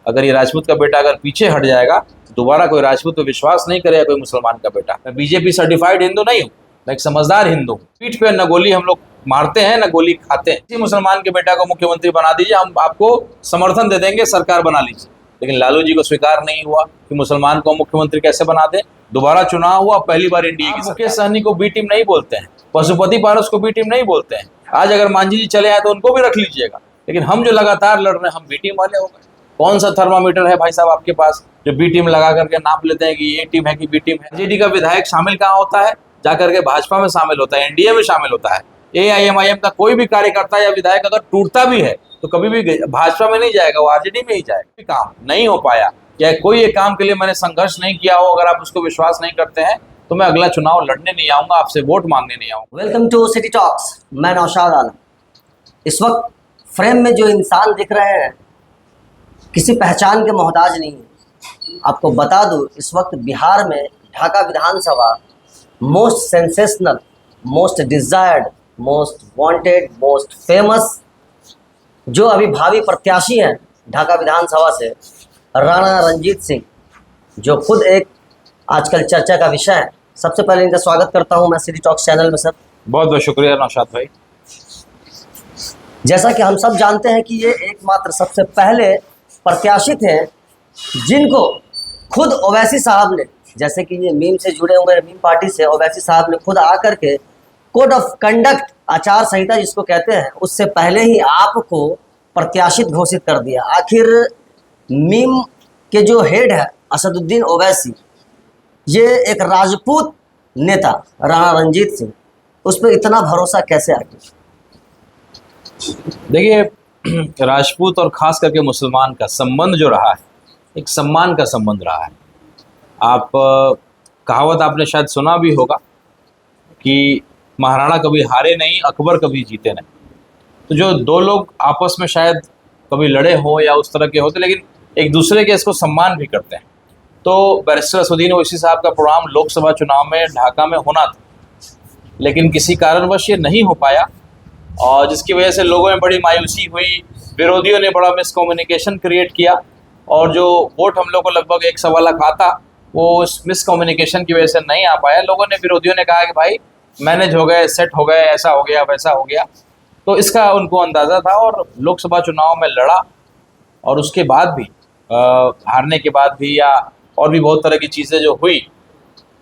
अगर ये राजपूत का बेटा अगर पीछे हट जाएगा तो दोबारा कोई राजपूत पे विश्वास नहीं करेगा कोई मुसलमान का बेटा। मैं बीजेपी सर्टिफाइड हिंदू नहीं हूँ, मैं एक समझदार हिंदू हूँ। पीठ पे न गोली हम लोग मारते हैं न गोली खाते हैं। किसी मुसलमान के बेटा को मुख्यमंत्री बना दीजिए, हम आपको समर्थन दे देंगे, सरकार बना लीजिए। लेकिन लालू जी को स्वीकार नहीं हुआ कि मुसलमान को मुख्यमंत्री कैसे बना दें। दोबारा चुनाव हुआ, पहली बार एनडीए की मुकेश सहनी को बी टीम नहीं बोलते हैं, पशुपति पारस को बी टीम नहीं बोलते हैं। आज अगर मांझी जी चले आए तो उनको भी रख लीजिएगा, लेकिन हम जो लगातार लड़ रहे हैं, हम बी टीम वाले हो गए। कौन सा थर्मामीटर है भाई साहब आपके पास जो बी टीम लगा करके नाप लेते हैं कि ये टीम है कि बी टीम है? आरजेडी का विधायक शामिल कहाँ होता है? जाकर के भाजपा में शामिल होता है, एनडीए में शामिल होता है। एआईएमआईएम का कोई भी कार्यकर्ता या विधायक अगर टूटता भी है तो कभी भी भाजपा में नहीं जाएगा, वो आरजेडी में ही जाएगा। काम नहीं हो पाया या कोई एक काम के लिए मैंने संघर्ष नहीं किया हो, अगर आप उसको विश्वास नहीं करते हैं तो मैं अगला चुनाव लड़ने नहीं आऊंगा, आपसे वोट मांगने नहीं आऊंगा। वेलकम टू सिटी टॉक्स, मैं नौशाद आलम। इस वक्त फ्रेम में जो इंसान दिख रहे हैं किसी पहचान के मोहताज नहीं है। आपको बता दूं, इस वक्त बिहार में ढाका विधानसभा most sensational, most desired, most wanted, most famous जो अभी भावी प्रत्याशी हैं ढाका विधानसभा से, राणा रंजीत सिंह, जो खुद एक आजकल चर्चा का विषय है। सबसे पहले इनका स्वागत करता हूं मैं सिटी टॉक्स चैनल में। सर बहुत बहुत शुक्रिया नौशाद भाई। जैसा कि हम सब जानते हैं कि ये एकमात्र सबसे पहले प्रत्याशी थे जिनको खुद ओवैसी साहब ने, जैसे कि ये मीम से जुड़े हुए मीम पार्टी से, ओवैसी साहब ने खुद आकर के कोड ऑफ कंडक्ट, आचार संहिता जिसको कहते हैं, उससे पहले ही आपको प्रत्याशित घोषित कर दिया। आखिर मीम के जो हेड है असदुद्दीन ओवैसी, ये एक राजपूत नेता राणा रंजीत सिंह, उस पर इतना भरोसा कैसे आ गया? देखिए, राजपूत और खास करके मुसलमान का संबंध जो रहा है, एक सम्मान का संबंध रहा है। आप कहावत आपने शायद सुना भी होगा कि महाराणा कभी हारे नहीं, अकबर कभी जीते नहीं। तो जो दो लोग आपस में शायद कभी लड़े हों या उस तरह के होते, लेकिन एक दूसरे के इसको सम्मान भी करते हैं। तो बैरिस्टर असदुद्दीन ओवैसी साहब का प्रोग्राम लोकसभा चुनाव में ढाका में होना था, लेकिन किसी कारणवश ये नहीं हो पाया और जिसकी वजह से लोगों में बड़ी मायूसी हुई। विरोधियों ने बड़ा मिसकम्युनिकेशन क्रिएट किया और जो वोट हम लोग को लगभग 1.25 लाख आता, वो इस मिसकम्युनिकेशन की वजह से नहीं आ पाया। लोगों ने, विरोधियों ने कहा कि भाई मैनेज हो गए, सेट हो गए, ऐसा हो गया, वैसा हो गया। तो इसका उनको अंदाज़ा था और लोकसभा चुनाव में लड़ा और उसके बाद भी हारने के बाद भी या और भी बहुत तरह की चीज़ें जो हुई,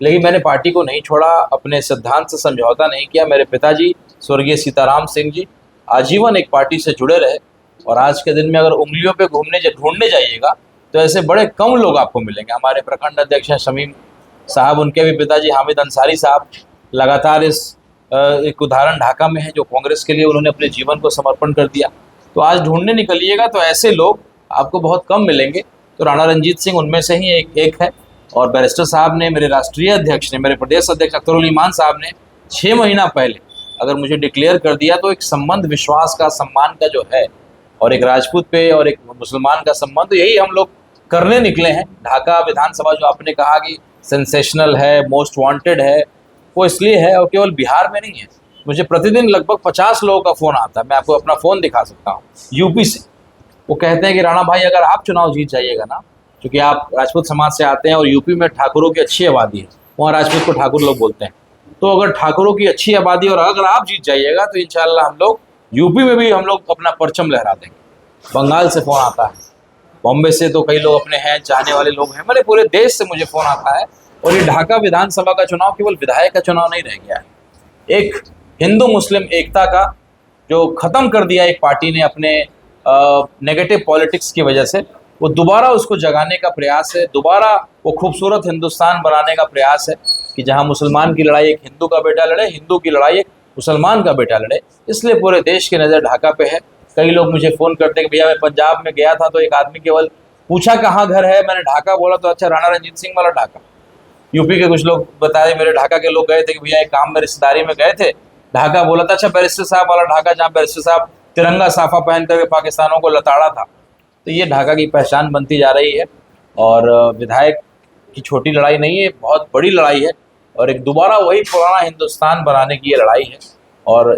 लेकिन मैंने पार्टी को नहीं छोड़ा, अपने सिद्धांत से समझौता नहीं किया। मेरे पिताजी स्वर्गीय सीताराम सिंह जी आजीवन एक पार्टी से जुड़े रहे और आज के दिन में अगर उंगलियों पे ढूंढने जाइएगा तो ऐसे बड़े कम लोग आपको मिलेंगे। हमारे प्रखंड अध्यक्ष हैं शमीम साहब, उनके भी पिताजी हामिद अंसारी साहब लगातार इस एक उदाहरण ढाका में है जो कांग्रेस के लिए उन्होंने अपने जीवन को समर्पण कर दिया। तो आज ढूंढने निकलिएगा तो ऐसे लोग आपको बहुत कम मिलेंगे। तो राणा रंजीत सिंह उनमें से ही एक है। और बैरिस्टर साहब ने, मेरे राष्ट्रीय अध्यक्ष ने, मेरे प्रदेश अध्यक्ष अख्तरुल ईमान साहब ने 6 महीना पहले अगर मुझे डिक्लेयर कर दिया तो एक संबंध, विश्वास का, सम्मान का जो है, और एक राजपूत पे और एक मुसलमान का संबंध, यही हम लोग करने निकले हैं। ढाका विधानसभा जो आपने कहा कि सेंसेशनल है, मोस्ट वांटेड है, वो इसलिए है और केवल बिहार में नहीं है। मुझे प्रतिदिन लगभग 50 लोगों का फ़ोन आता है, मैं आपको अपना फ़ोन दिखा सकता हूँ, यूपी से। वो कहते हैं कि राणा भाई अगर आप चुनाव जीत जाइएगा ना, क्योंकि आप राजपूत समाज से आते हैं और यूपी में ठाकुरों की अच्छी आबादी है, वहाँ राजपूत को ठाकुर लोग बोलते हैं। तो अगर ठाकुरों की अच्छी आबादी और अगर आप जीत जाइएगा तो इंशाल्लाह हम लोग यूपी में भी हम लोग अपना परचम लहरा देंगे। बंगाल से फ़ोन आता है, बॉम्बे से तो कई लोग अपने हैं, चाहने वाले लोग हैं, मैंने पूरे देश से मुझे फ़ोन आता है। और ये ढाका विधानसभा का चुनाव केवल विधायक का चुनाव नहीं रह गया है, एक हिंदू मुस्लिम एकता का जो ख़त्म कर दिया एक पार्टी ने अपने नेगेटिव पॉलिटिक्स की वजह से, वो दोबारा उसको जगाने का प्रयास है। दोबारा वो खूबसूरत हिंदुस्तान बनाने का प्रयास है कि जहाँ मुसलमान की लड़ाई एक हिंदू का बेटा लड़े, हिंदू की लड़ाई एक मुसलमान का बेटा लड़े। इसलिए पूरे देश की नज़र ढाका पे है। कई लोग मुझे फ़ोन करते हैं कि भैया मैं पंजाब में गया था तो एक आदमी केवल पूछा कहाँ घर है, मैंने ढाका बोला तो अच्छा राणा रंजीत सिंह वाला ढाका। यूपी के कुछ लोग बताए, मेरे ढाका के लोग गए थे कि भैया एक काम में रिश्तेदारी में गए थे, ढाका बोला था, अच्छा बैरिस्टर साहब वाला ढाका जहाँ बैरिस्टर साहब तिरंगा साफा पहन करके पाकिस्तानों को लताड़ा था। तो ये ढाका की पहचान बनती जा रही है और विधायक की छोटी लड़ाई नहीं है, बहुत बड़ी लड़ाई है और एक दोबारा वही पुराना हिंदुस्तान बनाने की ये लड़ाई है और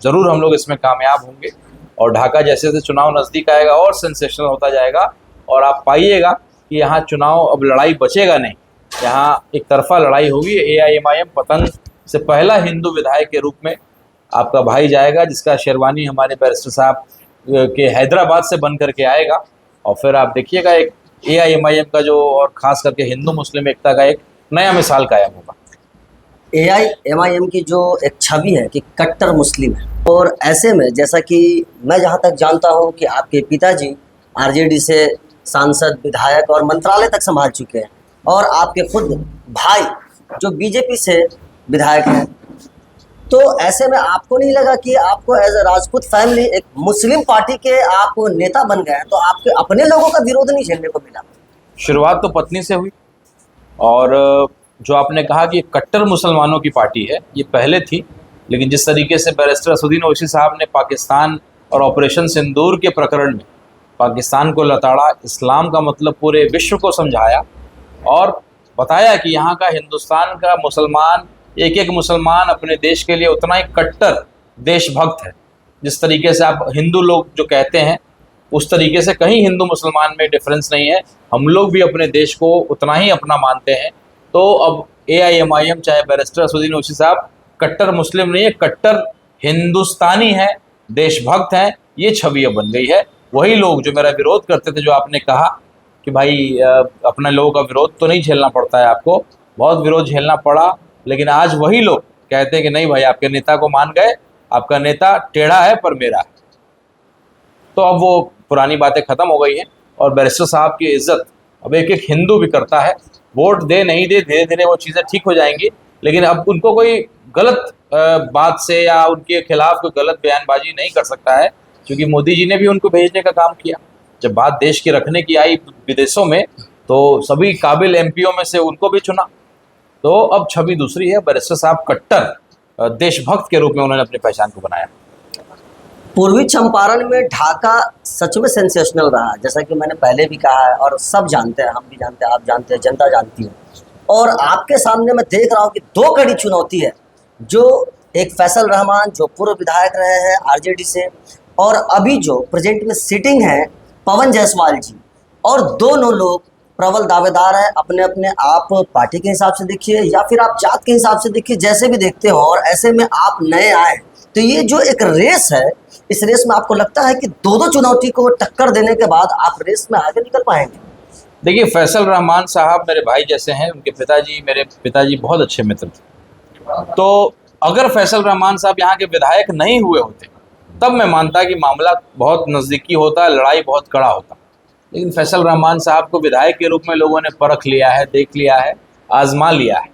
ज़रूर हम लोग इसमें कामयाब होंगे। और ढाका जैसे जैसे चुनाव नज़दीक आएगा और सेंसेशनल होता जाएगा और आप पाइएगा कि यहाँ चुनाव अब लड़ाई बचेगा नहीं, यहाँ एक तरफा लड़ाई होगी। AIMIM पतन से पहला हिंदू विधायक के रूप में आपका भाई जाएगा, जिसका शेरवानी हमारे बैरिस्टर साहब के हैदराबाद से बन करके आएगा। और फिर आप देखिएगा एक AIMIM का जो, और खास करके हिंदू मुस्लिम एकता का एक नया मिसाल कायम होगा। AIMIM की जो एक छवि है कि कट्टर मुस्लिम है, और ऐसे में जैसा कि मैं जहाँ तक जानता हूँ कि आपके पिताजी RJD से सांसद, विधायक और मंत्रालय तक संभाल चुके हैं, और आपके खुद भाई जो BJP से विधायक हैं, तो ऐसे में आपको नहीं लगा कि आपको एज अ राजपूत फैमिली एक मुस्लिम पार्टी के आप नेता बन गए हैं, तो आपके अपने लोगों का विरोध नहीं झेलने को मिला? शुरुआत तो पत्नी से हुई, और जो आपने कहा कि कट्टर मुसलमानों की पार्टी है, ये पहले थी, लेकिन जिस तरीके से बैरिस्टर असदुद्दीन ओवैसी साहब ने पाकिस्तान और ऑपरेशन सिंदूर के प्रकरण में पाकिस्तान को लताड़ा, इस्लाम का मतलब पूरे विश्व को समझाया और बताया कि यहाँ का हिंदुस्तान का मुसलमान, एक एक मुसलमान अपने देश के लिए उतना ही कट्टर देशभक्त है। जिस तरीके से आप हिंदू लोग जो कहते हैं, उस तरीके से कहीं हिंदू मुसलमान में डिफरेंस नहीं है, हम लोग भी अपने देश को उतना ही अपना मानते हैं। तो अब AIMIM, चाहे बैरिस्टर असदुद्दीन ओवैसी साहब, कट्टर मुस्लिम नहीं है, कट्टर हिंदुस्तानी है, देशभक्त हैं, ये छवि अब बन गई है। वही लोग जो मेरा विरोध करते थे, जो आपने कहा कि भाई अपने लोगों का विरोध तो नहीं झेलना पड़ता है, आपको बहुत विरोध झेलना पड़ा, लेकिन आज वही लोग कहते हैं कि नहीं भाई, आपके नेता को मान गए, आपका नेता टेढ़ा है पर मेरा है। तो अब वो पुरानी बातें खत्म हो गई हैं, और बैरिस्टर साहब की इज्जत अब एक एक हिंदू भी करता है। वोट दे नहीं दे, धीरे धीरे वो चीज़ें ठीक हो जाएंगी, लेकिन अब उनको कोई गलत बात से या उनके खिलाफ कोई गलत बयानबाजी नहीं कर सकता है, क्योंकि मोदी जी ने भी उनको भेजने का काम किया। जब बात देश की रखने की आई विदेशों में, तो सभी काबिल MPओं में से उनको भी चुना। तो अब छवि दूसरी है, बैरिस्टर साहब कट्टर देशभक्त के रूप में उन्होंने अपनी पहचान को बनाया। पूर्वी चंपारण में ढाका सच में सेंसेशनल रहा, जैसा कि मैंने पहले भी कहा है, और सब जानते हैं, हम भी जानते हैं, आप जानते हैं, जनता जानती है। और आपके सामने मैं देख रहा हूँ कि दो कड़ी चुनौती है, जो एक फैसल रहमान जो पूर्व विधायक रहे हैं RJD से, और अभी जो प्रेजेंट में सिटिंग है पवन जायसवाल जी, और दोनों लोग प्रबल दावेदार हैं। अपने अपने आप पार्टी के हिसाब से देखिए या फिर आप जात के हिसाब से देखिए, जैसे भी देखते हो, और ऐसे में आप नए आए, तो ये जो एक रेस है, इस रेस में आपको लगता है कि दो चुनौती को टक्कर देने के बाद आप रेस में आगे निकल पाएंगे? देखिए, फैसल रहमान साहब मेरे भाई जैसे हैं, उनके पिताजी, मेरे पिताजी बहुत अच्छे मित्र थे। तो अगर फैसल रहमान साहब यहाँ के विधायक नहीं हुए होते, तब मैं मानता कि मामला बहुत नज़दीकी होता, लड़ाई बहुत कड़ा होता। लेकिन फैसल रहमान साहब को विधायक के रूप में लोगों ने परख लिया है, देख लिया है, आजमा लिया है,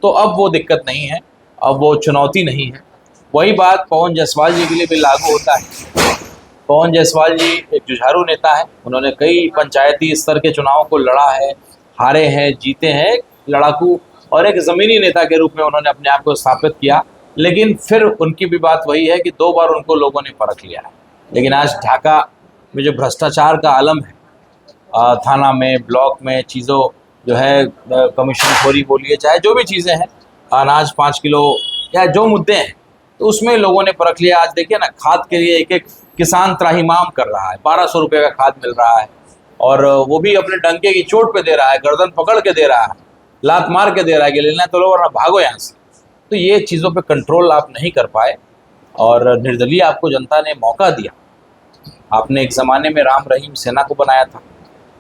तो अब वो दिक्कत नहीं है, अब वो चुनौती नहीं है। वही बात पवन जायसवाल जी के लिए भी लागू होता है। पवन जायसवाल जी एक जुझारू नेता है, उन्होंने कई पंचायती स्तर के चुनावों को लड़ा है, हारे हैं, जीते हैं, लड़ाकू और एक ज़मीनी नेता के रूप में उन्होंने अपने आप को स्थापित किया। लेकिन फिर उनकी भी बात वही है कि 2 बार उनको लोगों ने परख लिया है। लेकिन आज ढाका में जो भ्रष्टाचार का आलम है, थाना में, ब्लॉक में, चीज़ों जो है, कमीशन खोरी बोलिए, चाहे जो भी चीज़ें हैं, अनाज 5 किलो या जो मुद्दे हैं, तो उसमें लोगों ने परख लिया। आज देखिए ना, खाद के लिए एक एक किसान त्राहिमाम कर रहा है, 1200 रुपये का खाद मिल रहा है, और वो भी अपने डंके की चोट पे दे रहा है, गर्दन पकड़ के दे रहा है, लात मार के दे रहा है कि लेना तो लो वरना भागो यहाँ से। तो ये चीज़ों पे कंट्रोल आप नहीं कर पाए, और निर्दलीय आपको जनता ने मौका दिया। आपने एक ज़माने में राम रहीम सेना को बनाया था,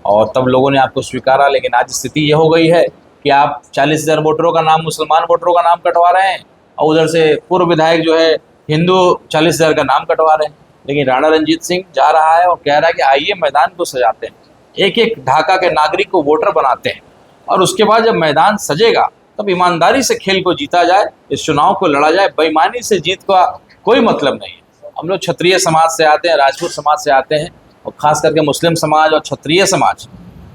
और तब लोगों ने आपको स्वीकारा। लेकिन आज स्थिति ये हो गई है कि आप 40,000 वोटरों का नाम, मुसलमान वोटरों का नाम कटवा रहे हैं, और उधर से पूर्व विधायक जो है हिंदू 40,000 का नाम कटवा रहे हैं। लेकिन राणा रंजीत सिंह जा रहा है और कह रहा है कि आइए मैदान को सजाते हैं, एक एक ढाका के नागरिक को वोटर बनाते हैं, और उसके बाद जब मैदान सजेगा तब ईमानदारी से खेल को जीता जाए, इस चुनाव को लड़ा जाए। बेईमानी से जीत का कोई मतलब नहीं है। हम लोग क्षत्रिय समाज से आते हैं, राजपूत समाज से आते हैं, और ख़ास करके मुस्लिम समाज और क्षत्रिय समाज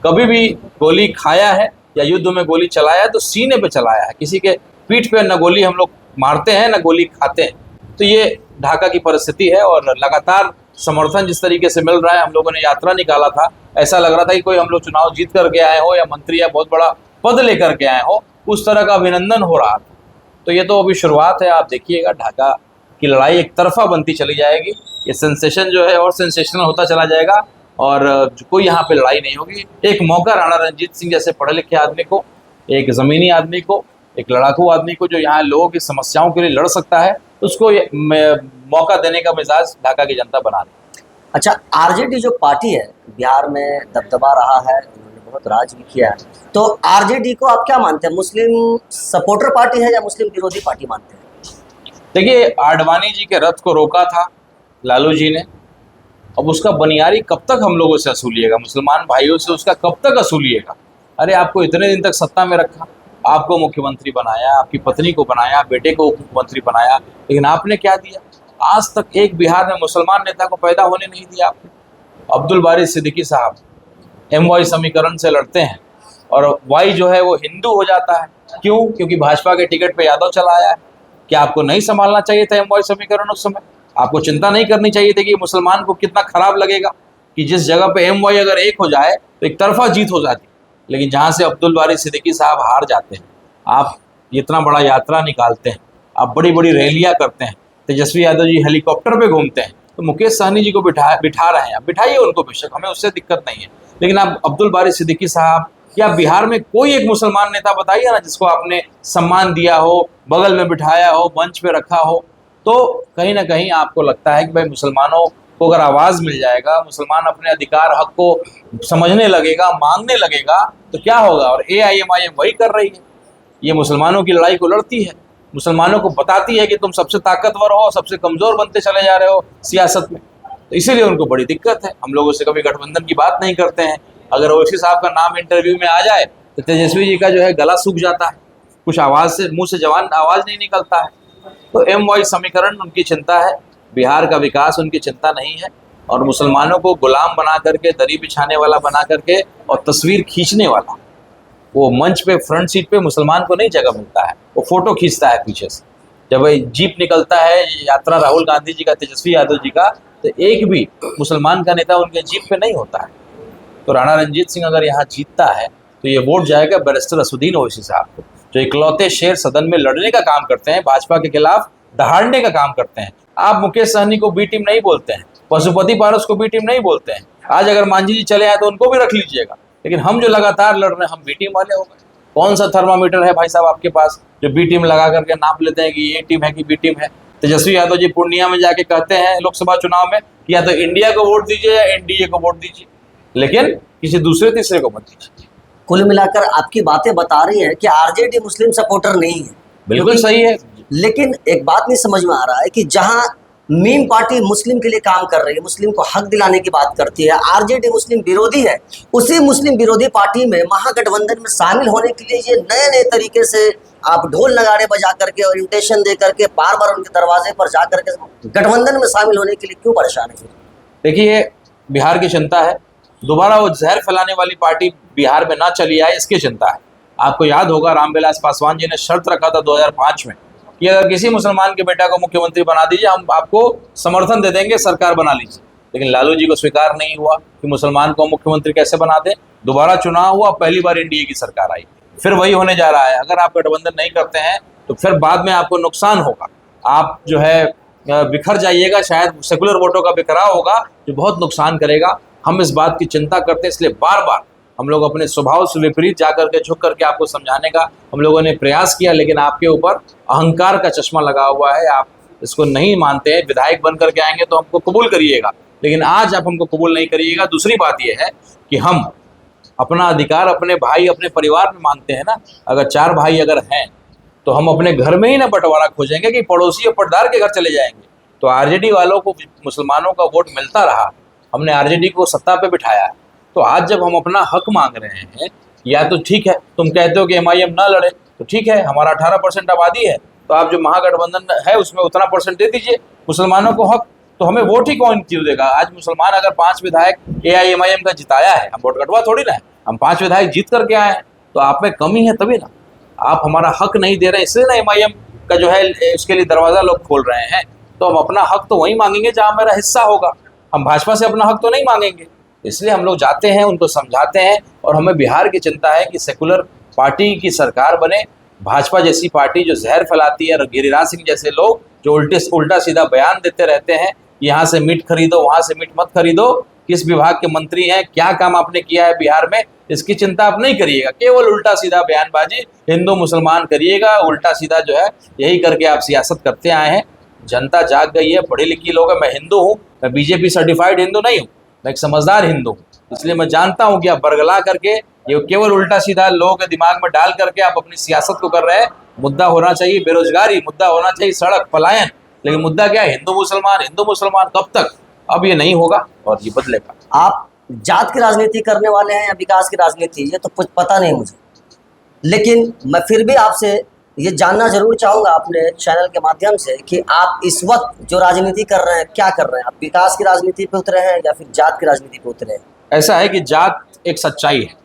कभी भी गोली खाया है या युद्ध में गोली चलाया है तो सीने पे चलाया है, किसी के पीठ पे न गोली हम लोग मारते हैं न गोली खाते हैं। तो ये ढाका की परिस्थिति है, और लगातार समर्थन जिस तरीके से मिल रहा है, हम लोगों ने यात्रा निकाला था, ऐसा लग रहा था कि कोई हम लोग चुनाव जीत करके आए हो या मंत्री या बहुत बड़ा पद लेकर के आए हो, उस तरह का अभिनंदन हो रहा था। तो ये तो अभी शुरुआत है, आप देखिएगा ढाका की लड़ाई एक तरफा बनती चली जाएगी। ये सेंसेशन जो है और सेंसेशनल होता चला जाएगा, और कोई यहाँ पे लड़ाई नहीं होगी। एक मौका राणा रणजीत सिंह जैसे पढ़े लिखे आदमी को, एक ज़मीनी आदमी को, एक लड़ाकू आदमी को जो यहाँ लोगों की समस्याओं के लिए लड़ सकता है, उसको मौका देने का मिजाज ढाका की जनता बना रही है। अच्छा, आरजेडी जो पार्टी है बिहार में दबदबा रहा है, उन्होंने बहुत राज भी किया है, तो आरजेडी को आप क्या मानते हैं, मुस्लिम सपोर्टर पार्टी है या मुस्लिम विरोधी पार्टी मानते हैं? देखिए, आडवाणी जी के रथ को रोका था लालू जी ने, अब उसका बनियारी कब तक हम लोगों से वसूलिएगा, मुसलमान भाइयों से उसका कब तक वसूलिएगा? अरे आपको इतने दिन तक सत्ता में रखा, आपको मुख्यमंत्री बनाया, आपकी पत्नी को बनाया, बेटे को उप मुख्यमंत्री बनाया, लेकिन आपने क्या दिया? आज तक एक बिहार में मुसलमान नेता को पैदा होने नहीं दिया आपने। अब्दुल बारी सिद्दीकी साहब MY समीकरण से लड़ते हैं और वाई जो है वो हिंदू हो जाता है। क्यों? क्योंकि भाजपा के टिकट पे यादव चला आया है। क्या आपको नहीं संभालना चाहिए था MY समीकरण उस समय? आपको चिंता नहीं करनी चाहिए थी कि मुसलमान को कितना खराब लगेगा कि जिस जगह पे MY अगर एक हो जाए तो एक तरफा जीत हो जाती। लेकिन जहाँ से अब्दुल बारी सिद्दीकी साहब हार जाते हैं, आप इतना बड़ा यात्रा निकालते हैं, आप बड़ी बड़ी रैलियाँ करते हैं, तेजस्वी यादव जी हेलीकॉप्टर पे घूमते हैं, तो मुकेश सहनी जी को बिठा रहे हैं, आप बिठाइए उनको बेशक, हमें उससे दिक्कत नहीं है, लेकिन आप अब्दुल बारी सिद्दीकी साहब या बिहार में कोई एक मुसलमान नेता बताइए ना जिसको आपने सम्मान दिया हो, बगल में बिठाया हो, मंच पे रखा हो, तो कहीं ना कहीं आपको लगता है कि भाई मुसलमानों को अगर आवाज़ मिल जाएगा, मुसलमान अपने अधिकार हक को समझने लगेगा, मांगने लगेगा, तो क्या होगा? और AIMIM वही कर रही है, ये मुसलमानों की लड़ाई को लड़ती है, मुसलमानों को बताती है कि तुम सबसे ताकतवर हो, सबसे कमज़ोर बनते चले जा रहे हो सियासत में, तो इसीलिए उनको बड़ी दिक्कत है। हम लोगों से कभी गठबंधन की बात नहीं करते हैं। अगर ओवैसी साहब का नाम इंटरव्यू में आ जाए तो तेजस्वी जी का जो है गला सूख जाता है, कुछ आवाज़ से मुंह से जवान आवाज़ नहीं निकलता है। तो MY समीकरण उनकी चिंता है, बिहार का विकास उनकी चिंता नहीं है, और मुसलमानों को गुलाम बना करके, दरी बिछाने वाला बना करके और तस्वीर खींचने वाला, वो मंच पे फ्रंट सीट पे मुसलमान को नहीं जगह मिलता है, वो फोटो खींचता है पीछे से। जब भाई जीप निकलता है यात्रा राहुल गांधी जी का, तेजस्वी यादव जी का, तो एक भी मुसलमान का नेता उनके जीप पे नहीं होता है। तो राणा रणजीत सिंह अगर यहाँ जीतता है तो ये वोट जाएगा बैरिस्टर असदुद्दीन ओवैसी साहब को, जो इकलौते शेर सदन में लड़ने का काम करते हैं, भाजपा के खिलाफ दहाड़ने का काम करते हैं। आप मुकेश सहनी को B टीम नहीं बोलते हैं, पशुपति पारस को B टीम नहीं बोलते हैं, आज अगर मांझी जी चले आए तो उनको भी रख लीजिएगा, लेकिन हम जो लगातार लड़ रहे हैं, हम B टीम वाले हो गए। कौन सा थर्मामीटर है भाई साहब आपके पास जो B टीम लगा करके नाप लेते हैं कि ये टीम है कि B टीम है? तेजस्वी यादव जी पूर्णिया में जाके कहते हैं लोकसभा चुनाव में कि या तो इंडिया को वोट दीजिए या NDA को वोट दीजिए, लेकिन किसी दूसरे तीसरे को मत दीजिए। कुल मिलाकर आपकी बातें बता रही हैं कि आरजेडी मुस्लिम सपोर्टर नहीं है। बिल्कुल सही है, लेकिन एक बात नहीं समझ में आ रहा है कि जहां मीम पार्टी मुस्लिम के लिए काम कर रही है, मुस्लिम को हक दिलाने की बात करती है, आरजेडी मुस्लिम विरोधी है, उसी मुस्लिम विरोधी पार्टी में महागठबंधन में शामिल होने के लिए ये नए नए तरीके से आप ढोल नगाड़े बजा करके और इन्विटेशन दे करके बार बार उनके दरवाजे पर जा करके गठबंधन में शामिल होने के लिए क्यों परेशान है? देखिए, बिहार की चिंता है, दोबारा वो जहर फैलाने वाली पार्टी बिहार में ना चली आए, इसकी चिंता है। आपको याद होगा रामविलास पासवान जी ने शर्त रखा था 2005 में कि अगर किसी मुसलमान के बेटा को मुख्यमंत्री बना दीजिए, हम आपको समर्थन दे देंगे, सरकार बना लीजिए। लेकिन लालू जी को स्वीकार नहीं हुआ कि मुसलमान को मुख्यमंत्री कैसे बना दें। दोबारा चुनाव हुआ, पहली बार NDA की सरकार आई, फिर वही होने जा रहा है। अगर आप गठबंधन नहीं करते हैं तो फिर बाद में आपको नुकसान होगा, आप जो है बिखर जाइएगा, शायद सेकुलर वोटों का बिखराव होगा जो बहुत नुकसान करेगा। हम इस बात की चिंता करते हैं, इसलिए बार बार हम लोग अपने स्वभाव से विपरीत जाकर के झुक करके आपको समझाने का हम लोगों ने प्रयास किया, लेकिन आपके ऊपर अहंकार का चश्मा लगा हुआ है, आप इसको नहीं मानते हैं। विधायक बन करके आएंगे तो हमको कबूल करिएगा, लेकिन आज आप हमको कबूल नहीं करिएगा। दूसरी बात यह है कि हम अपना अधिकार अपने भाई, अपने परिवार में मानते हैं ना। अगर 4 भाई अगर हैं तो हम अपने घर में ही ना बंटवारा खोजेंगे कि पड़ोसी और पटदार के घर चले जाएंगे। तो आरजेडी वालों को मुसलमानों का वोट मिलता रहा, हमने आरजेडी को सत्ता पे बिठाया है। तो आज जब हम अपना हक मांग रहे हैं, या तो ठीक है तुम कहते हो कि MIM ना लड़े, तो ठीक है, हमारा 18% आबादी है, तो आप जो महागठबंधन है उसमें उतना % दे दीजिए मुसलमानों को हक, तो हमें वोट ही कौन क्यों देगा? आज मुसलमान अगर 5 विधायक AIMIM का जिताया है, हम वोट कटवा थोड़ी ना है, हम 5 विधायक जीत करके आए हैं, तो आप में कमी है तभी ना। आप हमारा हक नहीं दे रहे हैं, इसलिए ना MIM का जो है उसके लिए दरवाज़ा लोग खोल रहे हैं। तो हम अपना हक तो वहीं मांगेंगे जहाँ मेरा हिस्सा होगा, हम भाजपा से अपना हक तो नहीं मांगेंगे। इसलिए हम लोग जाते हैं, उनको समझाते हैं, और हमें बिहार की चिंता है कि सेकुलर पार्टी की सरकार बने। भाजपा जैसी पार्टी जो जहर फैलाती है, और गिरिराज सिंह जैसे लोग जो उल्टा सीधा बयान देते रहते हैं, यहाँ से मीट खरीदो, वहाँ से मीट मत खरीदो, किस विभाग के मंत्री हैं, क्या काम आपने किया है बिहार में, इसकी चिंता आप नहीं करिएगा। केवल उल्टा सीधा बयानबाजी हिंदू मुसलमान करिएगा, उल्टा सीधा जो है यही करके आप सियासत करते आए हैं। जनता जाग गई है, पढ़ी लिखी लोग हैं। मैं हिंदू हूँ, मैं बीजेपी सर्टिफाइड हिंदू नहीं हूँ, मैं एक समझदार हिंदू हूँ। इसलिए मैं जानता हूँ कि आप बरगला करके ये केवल उल्टा सीधा लोगों के दिमाग में डाल करके आप अपनी सियासत को कर रहे हैं। मुद्दा होना चाहिए बेरोजगारी, मुद्दा होना चाहिए सड़क, पलायन, लेकिन मुद्दा क्या है? हिंदू मुसलमान। कब तक? अब ये नहीं होगा और ये बदलेगा। आप जात की राजनीति करने वाले हैं या विकास की राजनीति, ये तो कुछ पता नहीं मुझे, लेकिन मैं फिर भी आपसे ये जानना जरूर चाहूँगा अपने चैनल के माध्यम से कि आप इस वक्त जो राजनीति कर रहे हैं क्या कर रहे हैं? आप विकास की राजनीति पे उतरे हैं या फिर जात की राजनीति पे उतरे हैं? ऐसा है कि जात एक सच्चाई है,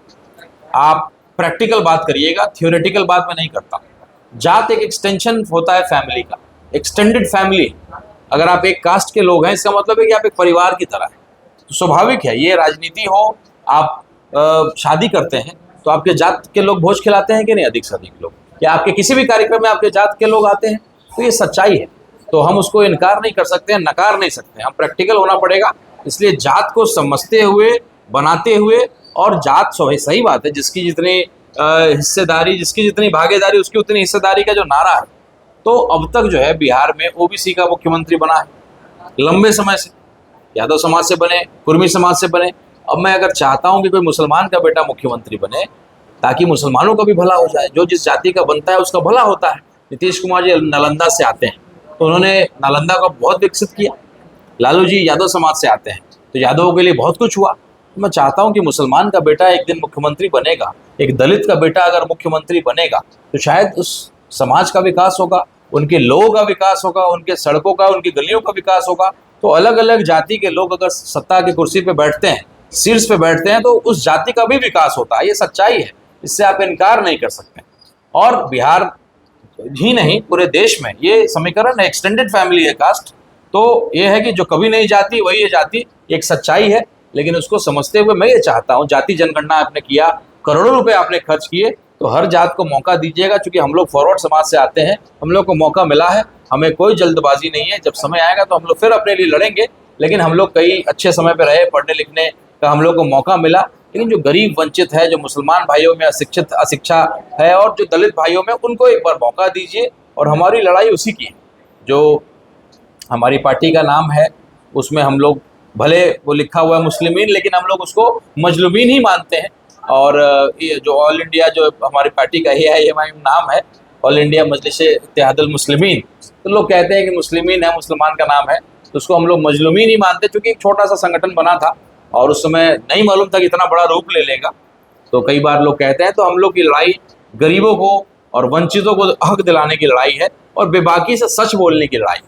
आप प्रैक्टिकल बात करिएगा, थियोरेटिकल बात मैं नहीं करता। जात एक एक्सटेंशन होता है फैमिली का, एक्सटेंडेड फैमिली। अगर आप एक कास्ट के लोग हैं, इसका मतलब है कि आप एक परिवार की तरह हैं। तो स्वाभाविक है, ये राजनीति हो, आप शादी करते हैं तो आपके जात के लोग भोज खिलाते हैं कि नहीं? अधिक से अधिक लोग, या आपके किसी भी कार्यक्रम में आपके जात के लोग आते हैं, तो ये सच्चाई है। तो हम उसको इनकार नहीं कर सकते हैं, नकार नहीं सकते हैं, हम प्रैक्टिकल होना पड़ेगा। इसलिए जात को समझते हुए, बनाते हुए, और जात सही बात है, जिसकी जितनी हिस्सेदारी, जिसकी जितनी भागीदारी, उसकी उतनी हिस्सेदारी का जो नारा है। तो अब तक जो है बिहार में ओबीसी का मुख्यमंत्री बना है लंबे समय से, यादव समाज से बने, कुर्मी समाज से बने। अब मैं अगर चाहता हूं कि कोई मुसलमान का बेटा मुख्यमंत्री बने ताकि मुसलमानों का भी भला हो जाए, जो जिस जाति का बनता है उसका भला होता है। नीतीश कुमार जी नालंदा से आते हैं तो उन्होंने नालंदा को बहुत विकसित किया। लालू जी यादव समाज से आते हैं तो यादवों के लिए बहुत कुछ हुआ। तो मैं चाहता हूं कि मुसलमान का बेटा एक दिन मुख्यमंत्री बनेगा, एक दलित का बेटा अगर मुख्यमंत्री बनेगा तो शायद उस समाज का विकास होगा, उनके लोगों का विकास होगा, उनके सड़कों का, उनकी गलियों का विकास होगा। तो अलग अलग जाति के लोग अगर सत्ता की कुर्सी पे बैठते हैं, शीर्ष पे बैठते हैं, तो उस जाति का भी विकास होता है। ये सच्चाई है, इससे आप इनकार नहीं कर सकते। और बिहार ही नहीं, पूरे देश में ये समीकरण है, एक्सटेंडेड फैमिली है कास्ट। तो ये है कि जो कभी नहीं जाती वही है जाति, एक सच्चाई है। लेकिन उसको समझते हुए मैं ये चाहता हूँ, जाति जनगणना आपने किया, करोड़ों रुपए आपने खर्च किए, तो हर जात को मौका दीजिएगा। क्योंकि हम लोग फॉरवर्ड समाज से आते हैं, हम लोग को मौका मिला है, हमें कोई जल्दबाजी नहीं है। जब समय आएगा तो हम लोग फिर अपने लिए लड़ेंगे। लेकिन हम लोग कई अच्छे समय पर रहे, पढ़ने लिखने का हम लोग को मौका मिला। लेकिन जो गरीब वंचित है, जो मुसलमान भाइयों में अशिक्षा है, और जो दलित भाइयों में, उनको एक बार मौका दीजिए। और हमारी लड़ाई उसी की है। जो हमारी पार्टी का नाम है उसमें हम लोग, भले वो लिखा हुआ है मुस्लिमीन, लेकिन हम लोग उसको मजलूमीन ही मानते हैं। और ये जो ऑल इंडिया, जो हमारी पार्टी का AIMIM नाम है, ऑल इंडिया मजलिस इत्तेहादुल मुस्लिमीन, तो लोग कहते हैं कि मुस्लिमीन है, मुसलमान का नाम है, तो उसको हम लोग मजलूमीन ही मानते हैं। क्योंकि एक छोटा सा संगठन बना था और उस समय नहीं मालूम था कि इतना बड़ा रूप ले लेगा। तो कई बार लोग कहते हैं, तो हम लोग की लड़ाई गरीबों को और वंचितों को हक दिलाने की लड़ाई है, और बेबाकी से सच बोलने की लड़ाई।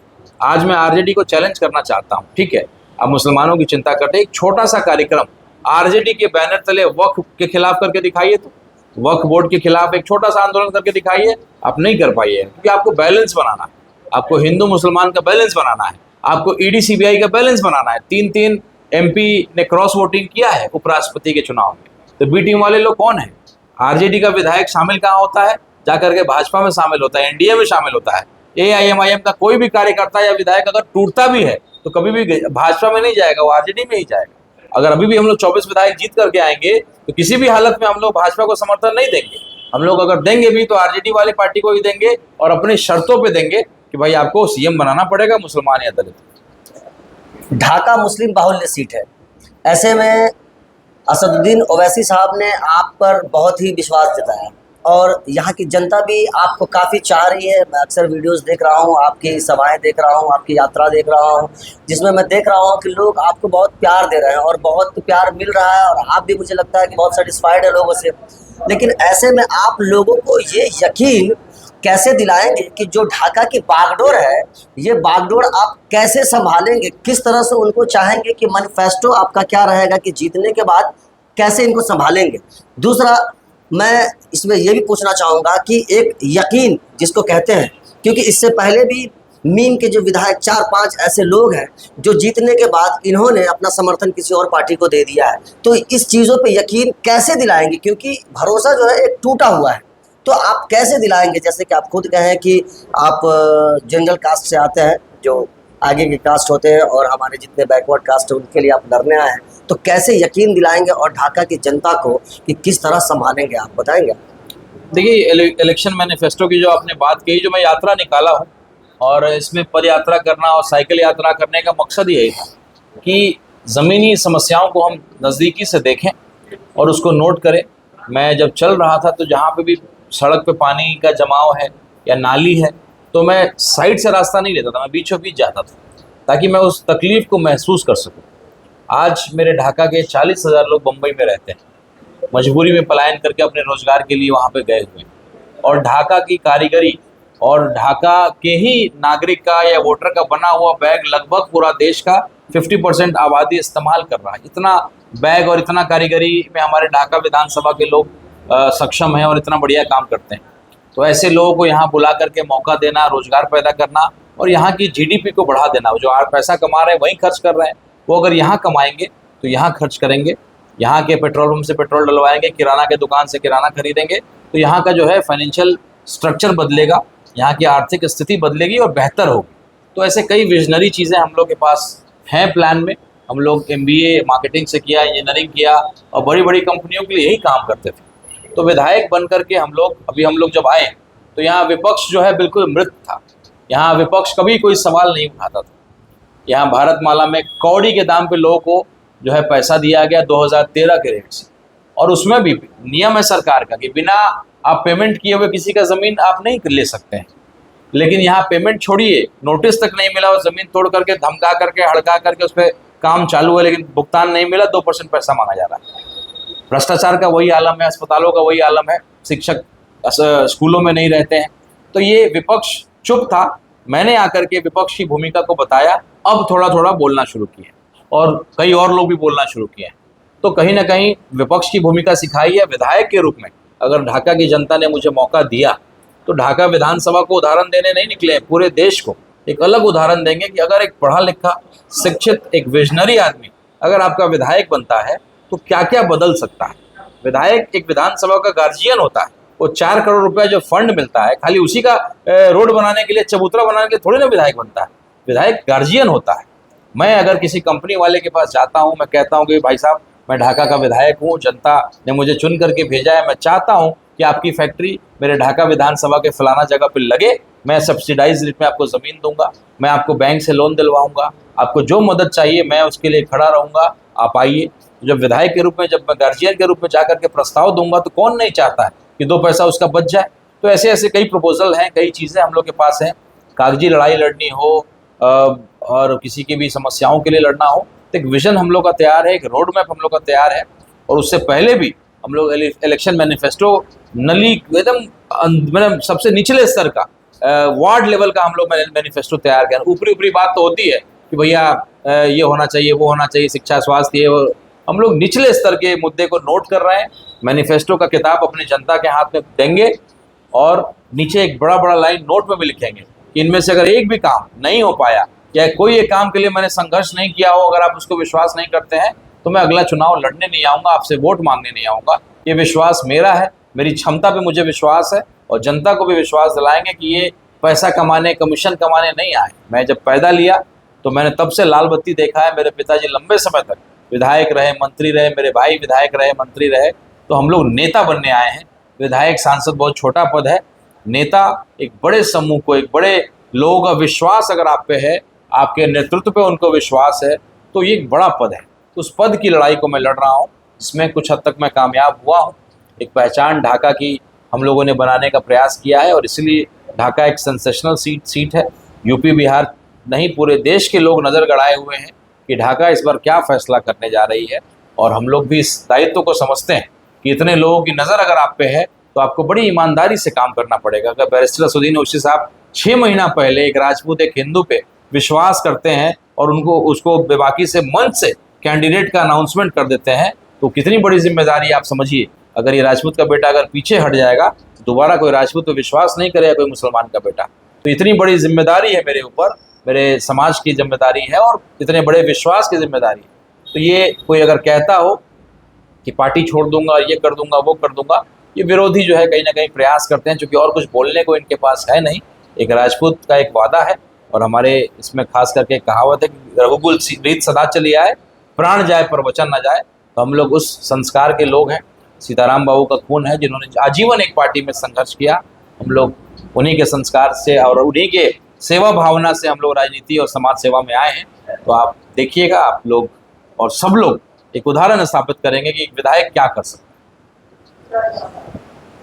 आज मैं RJD को चैलेंज करना चाहता हूँ, ठीक है, आप मुसलमानों की चिंता करते, एक छोटा सा कार्यक्रम RJD के बैनर तले वक्फ के खिलाफ करके दिखाइए, तो वक्फ बोर्ड के खिलाफ एक छोटा सा आंदोलन करके दिखाइए। आप नहीं कर पाइए, क्योंकि आपको बैलेंस बनाना है, आपको हिंदू मुसलमान का बैलेंस बनाना है, आपको ED CBI का बैलेंस बनाना है। 3 MP ने क्रॉस वोटिंग किया है उपराष्ट्रपति के चुनाव में, तो B टीम वाले लोग कौन है? RJD का विधायक शामिल कहाँ होता है? जाकर के भाजपा में शामिल होता है, NDA में शामिल होता है। AIMIM का कोई भी कार्यकर्ता या विधायक अगर टूटता भी है तो कभी भी भाजपा में नहीं जाएगा, वो RJD में ही जाएगा। अगर अभी भी हम लोग 24 विधायक जीत करके आएंगे तो किसी भी हालत में हम लोग भाजपा को समर्थन नहीं देंगे। हम लोग अगर देंगे भी तो RJD वाली पार्टी को ही देंगे, और अपनी शर्तों पे देंगे कि भाई आपको CM बनाना पड़ेगा, मुसलमान या दलित। ढाका मुस्लिम बाहुल्य सीट है, ऐसे में असदुद्दीन ओवैसी साहब ने आप पर बहुत ही विश्वास जताया, और यहाँ की जनता भी आपको काफ़ी चाह रही है। मैं अक्सर वीडियोस देख रहा हूँ, आपकी सभाएं देख रहा हूँ, आपकी यात्रा देख रहा हूँ, जिसमें मैं देख रहा हूँ कि लोग आपको बहुत प्यार दे रहे हैं, और बहुत प्यार मिल रहा है, और आप भी, मुझे लगता है कि बहुत सेटिस्फाइड है लोगों से। लेकिन ऐसे में आप लोगों को ये यकीन कैसे दिलाएंगे कि जो ढाका की बागडोर है, ये बागडोर आप कैसे संभालेंगे? किस तरह से उनको चाहेंगे कि मैनिफेस्टो आपका क्या रहेगा कि जीतने के बाद कैसे इनको संभालेंगे? दूसरा, मैं इसमें ये भी पूछना चाहूँगा कि एक यकीन जिसको कहते हैं, क्योंकि इससे पहले भी मीम के जो विधायक 4-5 ऐसे लोग हैं जो जीतने के बाद इन्होंने अपना समर्थन किसी और पार्टी को दे दिया है, तो इस चीज़ों पे यकीन कैसे दिलाएंगे? क्योंकि भरोसा जो है एक टूटा हुआ है, तो आप कैसे दिलाएंगे? जैसे कि आप खुद कहें कि आप जनरल कास्ट से आते हैं, जो आगे के कास्ट होते हैं, और हमारे जितने बैकवर्ड कास्ट हैं उनके लिए आप लड़ने आए हैं, तो कैसे यकीन दिलाएंगे और ढाका की जनता को कि किस तरह संभालेंगे, आप बताएंगे? देखिए, इलेक्शन मैनिफेस्टो की जो आपने बात कही, जो मैं यात्रा निकाला हूँ, और इसमें पद यात्रा करना और साइकिल यात्रा करने का मकसद यही था कि ज़मीनी समस्याओं को हम नज़दीकी से देखें और उसको नोट करें। मैं जब चल रहा था तो जहाँ पे भी सड़क पे पानी का जमाव है या नाली है, तो मैं साइड से रास्ता नहीं लेता था, मैं बीचों बीच जाता था ताकि मैं उस तकलीफ़ को महसूस कर सकूं। आज मेरे ढाका के 40,000 लोग बम्बई में रहते हैं, मजबूरी में पलायन करके अपने रोजगार के लिए वहाँ पे गए हुए हैं। और ढाका की कारीगरी और ढाका के ही नागरिक का या वोटर का बना हुआ बैग लगभग पूरा देश का 50% आबादी इस्तेमाल कर रहा है। इतना बैग और इतना कारीगरी में हमारे ढाका विधानसभा के लोग सक्षम हैं और इतना बढ़िया काम करते हैं। तो ऐसे लोगों को यहाँ बुला करके मौका देना, रोजगार पैदा करना और यहाँ की जीडीपी को बढ़ा देना। जो पैसा कमा रहे हैं वहीं खर्च कर रहे हैं, वो अगर यहाँ कमाएंगे तो यहाँ खर्च करेंगे, यहाँ के पेट्रोल पंप से पेट्रोल डलवाएंगे, किराना के दुकान से किराना खरीदेंगे, तो यहाँ का जो है फाइनेंशियल स्ट्रक्चर बदलेगा, यहाँ की आर्थिक स्थिति बदलेगी और बेहतर होगी। तो ऐसे कई विजनरी चीज़ें हम लोग के पास हैं प्लान में। हम लोग MBA मार्केटिंग से किया, इंजीनियरिंग किया और बड़ी बड़ी कंपनियों के लिए यही काम करते थे। तो विधायक बन करके हम लोग जब आए तो यहाँ विपक्ष जो है बिल्कुल मृत था। यहाँ विपक्ष कभी कोई सवाल नहीं उठाता था। यहाँ भारतमाला में कौड़ी के दाम पे लोगों को जो है पैसा दिया गया 2013 के रेट से, और उसमें भी नियम है सरकार का कि बिना आप पेमेंट किए हुए किसी का ज़मीन आप नहीं ले सकते हैं। लेकिन यहाँ पेमेंट छोड़िए, नोटिस तक नहीं मिला और ज़मीन तोड़ करके, धमका करके, हड़का करके उस पर काम चालू है, लेकिन भुगतान नहीं मिला, 2% पैसा मांगा जा रहा है। भ्रष्टाचार का वही आलम है, अस्पतालों का वही आलम है, शिक्षक स्कूलों में नहीं रहते हैं। तो ये विपक्ष चुप था, मैंने आकर के विपक्ष की भूमिका को बताया, अब थोड़ा थोड़ा बोलना शुरू किया और कई और लोग भी बोलना शुरू किए हैं। तो कहीं ना कहीं विपक्ष की भूमिका सिखाई है। विधायक के रूप में अगर ढाका की जनता ने मुझे मौका दिया तो ढाका विधानसभा को उदाहरण देने नहीं निकले, पूरे देश को एक अलग उदाहरण देंगे कि अगर एक पढ़ा लिखा, शिक्षित, एक विजनरी आदमी अगर आपका विधायक बनता है तो क्या क्या बदल सकता है। विधायक एक विधानसभा का गार्जियन होता है। वो 4 करोड़ रुपया जो फंड मिलता है, खाली उसी का रोड बनाने के लिए, चबूतरा बनाने के लिए थोड़ी ना विधायक बनता है। विधायक गार्जियन होता है। मैं अगर किसी कंपनी वाले के पास जाता हूँ, मैं कहता हूँ कि भाई साहब, मैं ढाका का विधायक हूँ, जनता ने मुझे चुन करके भेजा है, मैं चाहता हूँ कि आपकी फैक्ट्री मेरे ढाका विधानसभा के फलाना जगह पर लगे, मैं सब्सिडाइज रेट में आपको ज़मीन दूंगा, मैं आपको बैंक से लोन दिलवाऊंगा, आपको जो मदद चाहिए मैं उसके लिए खड़ा रहूँगा, आप आइए। जब विधायक के रूप में, जब मैं गार्जियन के रूप में जाकर के प्रस्ताव दूंगा तो कौन नहीं चाहता है कि 2 पैसा उसका बच जाए। तो ऐसे ऐसे कई प्रपोजल हैं, कई चीज़ें हम लोग के पास हैं। कागजी लड़ाई लड़नी हो और किसी की भी समस्याओं के लिए लड़ना हो तो एक विजन हम लोग का तैयार है, एक रोड मैप हम लोग का तैयार है। और उससे पहले भी हम लोग इलेक्शन मैनिफेस्टो नली एकदम मतलब सबसे निचले स्तर का, वार्ड लेवल का हम लोग मैनिफेस्टो तैयार किया। ऊपरी ऊपरी बात तो होती है कि भैया ये होना चाहिए, वो होना चाहिए, शिक्षा, स्वास्थ्य, ये हम लोग निचले स्तर के मुद्दे को नोट कर रहे हैं। मैनिफेस्टो का किताब अपनी जनता के हाथ में देंगे और नीचे एक बड़ा बड़ा लाइन नोट में भी लिखेंगे कि इनमें से अगर एक भी काम नहीं हो पाया या कोई एक काम के लिए मैंने संघर्ष नहीं किया हो, अगर आप उसको विश्वास नहीं करते हैं तो मैं अगला चुनाव लड़ने नहीं आऊँगा, आपसे वोट मांगने नहीं आऊँगा। ये विश्वास मेरा है, मेरी क्षमता पे मुझे विश्वास है और जनता को भी विश्वास दिलाएंगे कि ये पैसा कमाने, कमीशन कमाने नहीं आए। मैं जब पैदा लिया तो मैंने तब से लाल बत्ती देखा है। मेरे पिताजी लंबे समय तक विधायक रहे, मंत्री रहे, मेरे भाई विधायक रहे, मंत्री रहे। तो हम लोग नेता बनने आए हैं। विधायक, सांसद बहुत छोटा पद है, नेता एक बड़े समूह को, एक बड़े लोगों का विश्वास अगर आप पे है, आपके नेतृत्व पे उनको विश्वास है, तो ये एक बड़ा पद है। उस पद की लड़ाई को मैं लड़ रहा हूँ, इसमें कुछ हद तक मैं कामयाब हुआ हूँ। एक पहचान ढाका की हम लोगों ने बनाने का प्रयास किया है और इसलिए ढाका एक सेंसेशनल सीट है। यूपी बिहार नहीं, पूरे देश के लोग नज़र गड़ाए हुए हैं कि ढाका इस बार क्या फैसला करने जा रही है। और हम लोग भी इस दायित्व को समझते हैं कि इतने लोगों की नज़र अगर आप पे है तो आपको बड़ी ईमानदारी से काम करना पड़ेगा। अगर बैरिस्टर असदुद्दीन ओवैसी साहब 6 महीना पहले एक राजपूत, एक हिंदू पे विश्वास करते हैं और उसको बेबाकी से मंच से कैंडिडेट का अनाउंसमेंट कर देते हैं, तो कितनी बड़ी जिम्मेदारी आप समझिए। अगर ये राजपूत का बेटा अगर पीछे हट जाएगा तो दोबारा कोई राजपूत पे विश्वास नहीं करेगा, कोई मुसलमान का बेटा। तो इतनी बड़ी जिम्मेदारी है मेरे ऊपर, मेरे समाज की जिम्मेदारी है और इतने बड़े विश्वास की जिम्मेदारी है। तो ये कोई अगर कहता हो कि पार्टी छोड़ दूंगा, ये कर दूंगा, वो कर दूंगा, ये विरोधी जो है कहीं ना कहीं प्रयास करते हैं, क्योंकि और कुछ बोलने को इनके पास है नहीं। एक राजपूत का एक वादा है और हमारे इसमें खास करके कहावत है कि रघुकुल रीत सदा चली आए, प्राण जाए पर वचन न जाए। तो हम लोग उस संस्कार के लोग हैं। सीताराम बाबू का खून है जिन्होंने आजीवन एक पार्टी में संघर्ष किया। हम लोग उन्हीं के संस्कार से और उन्हीं के सेवा भावना से हम लोग राजनीति और समाज सेवा में आए हैं। तो आप देखिएगा, आप लोग और सब लोग एक उदाहरण स्थापित करेंगे कि एक विधायक क्या कर सकते हैं।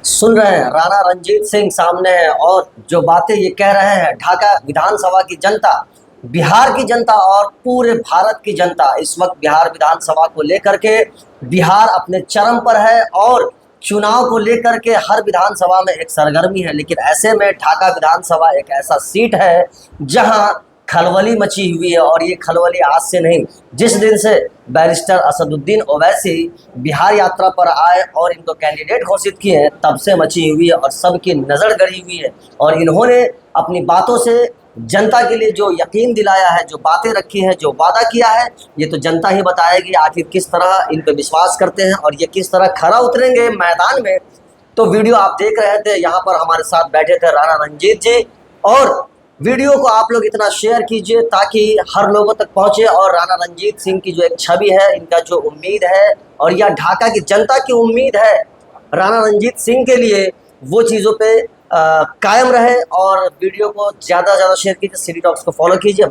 सुन रहे हैं, राणा रणजीत सिंह सामने है और जो बातें ये कह रहे हैं, ढाका विधानसभा की जनता, बिहार की जनता और पूरे भारत की जनता इस वक्त बिहार विधानसभा को लेकर के बिहार अपने चरम पर है और चुनाव को लेकर के हर विधानसभा में एक सरगर्मी है। लेकिन ऐसे में ढाका विधानसभा एक ऐसा सीट है जहां खलबली मची हुई है और ये खलबली आज से नहीं, जिस दिन से बैरिस्टर असदुद्दीन ओवैसी बिहार यात्रा पर आए और इनको कैंडिडेट घोषित किए हैं, तब से मची हुई है और सबकी नज़र गड़ी हुई है। और इन्होंने अपनी बातों से जनता के लिए जो यकीन दिलाया है, जो बातें रखी हैं, जो वादा किया है, ये तो जनता ही बताएगी आखिर किस तरह इन पर विश्वास करते हैं और ये किस तरह खरा उतरेंगे मैदान में। तो वीडियो आप देख रहे थे, यहाँ पर हमारे साथ बैठे थे राणा रंजीत जी, और वीडियो को आप लोग इतना शेयर कीजिए ताकि हर लोगों तक पहुँचे और राणा रंजीत सिंह की जो एक छवि है, इनका जो उम्मीद है और या ढाका की जनता की उम्मीद है राणा रंजीत सिंह के लिए, वो चीज़ों पे कायम रहे। और वीडियो को ज़्यादा से ज़्यादा शेयर कीजिए, सिटी टॉक्स को फॉलो कीजिए।